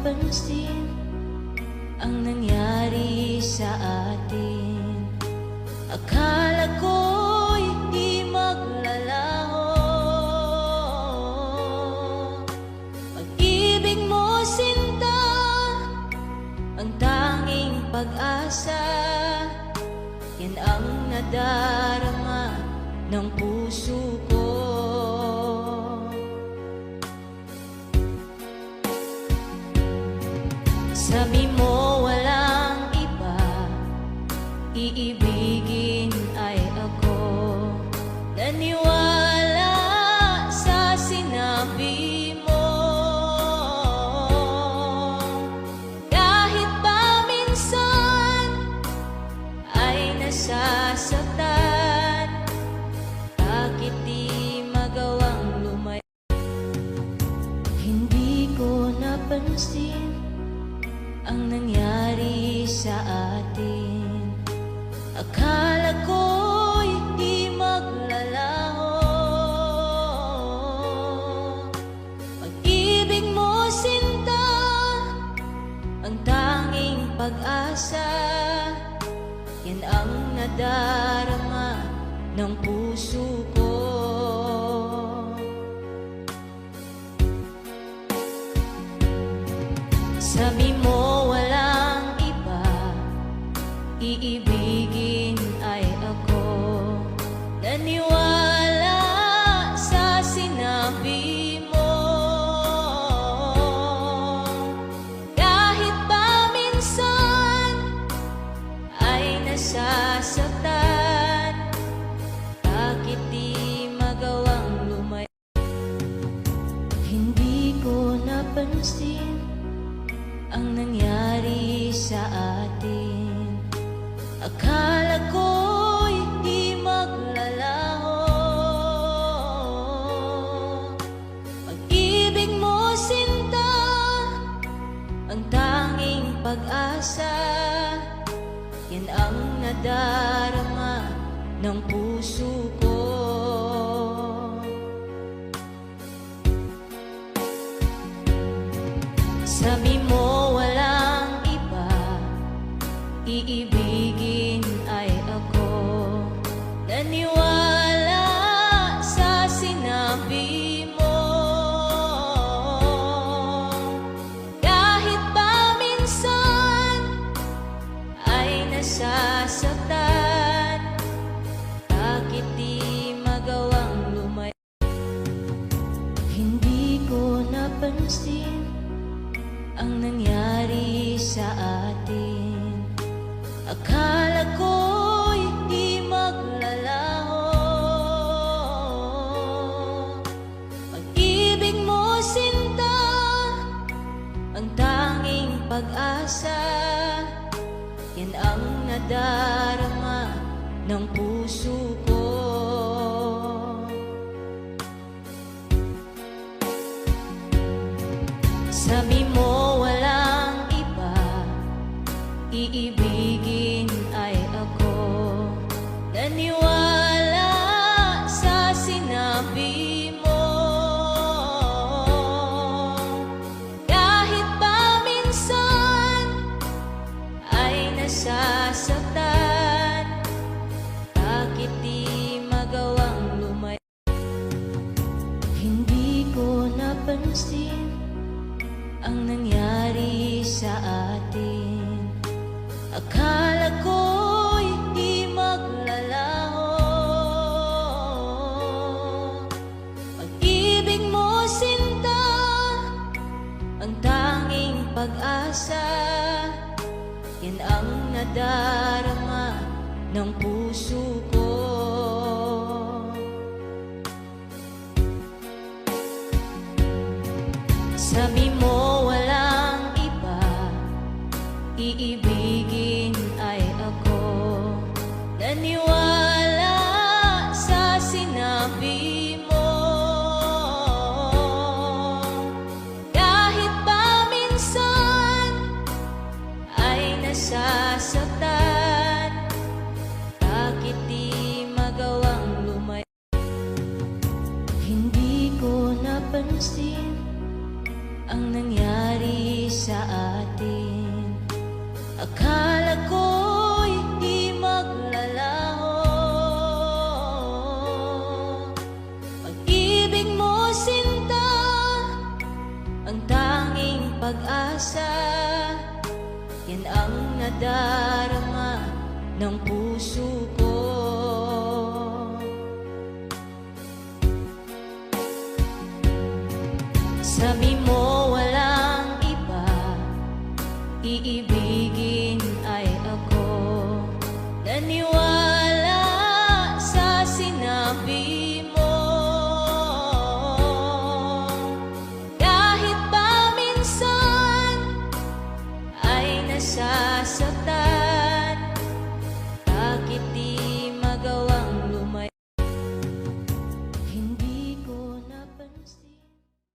napansin ang nangyari sa atin. Akala ko'y di maglalaho. Pag-ibig mo, sinta, ang tanging pag-asa. Yan ang nadarama ng puso ko. Sabi mo walang iba, iibigin ay ako. Naniwala sa sinabi mo, kahit pa minsan ay nasasaktan. Bakit di magawang lumayo? Hindi ko napansin ang nangyari sa atin. Akala ko'y di maglalaho. Pag-ibig mo, sinta, ang tanging pag-asa. Yan ang nadarama ng puso ko. Sabi mo walang iba, iibigin ay ako. Naniwala sa sinabi mo, kahit pa minsan ay nasasaktan. Bakit di magawang lumayo? Hindi ko napansin ang nangyari sa atin. Akala ko'y di maglalaho. Pag-ibig mo, sinta, ang tanging pag-asa. Yan ang nadarama ng puso ko. Sabi mo walang iba, iibigin ay ako. Naniwala sa sinabi mo, kahit pa minsan ay nasasaktan. Bakit di magawang lumayo? Hindi ko napansin ang nangyari sa atin. Akala ko'y di maglalaho. Pag-ibig mo, sinta, ang tanging pag-asa. Yan ang nadarama ng puso ko. Sabi mo walang iba, iibigin ay ako. Naniwala sa sinabi mo, kahit pa minsan ay nasasaktan. Bakit di magawang lumayo? Hindi ko napansin ang nangyari sa atin. Akala ko'y di maglalaho. Pag-ibig mo, sinta, ang tanging pag-asa. Yan ang nadarama ng puso ko. Sabi mo walang iba, iibigin ay ako. Naniwala sa sinabi mo, kahit pa minsan ay nasasaktan. Bakit di magawang lumayo? Hindi ko napansin ang nangyari sa atin. Akala ko'y di maglalaho. Pag-ibig mo, sinta, ang tanging pag-asa. Yan ang nadarama ng puso ko. Sabi mo walang iba, iibigin ay ako. Naniwala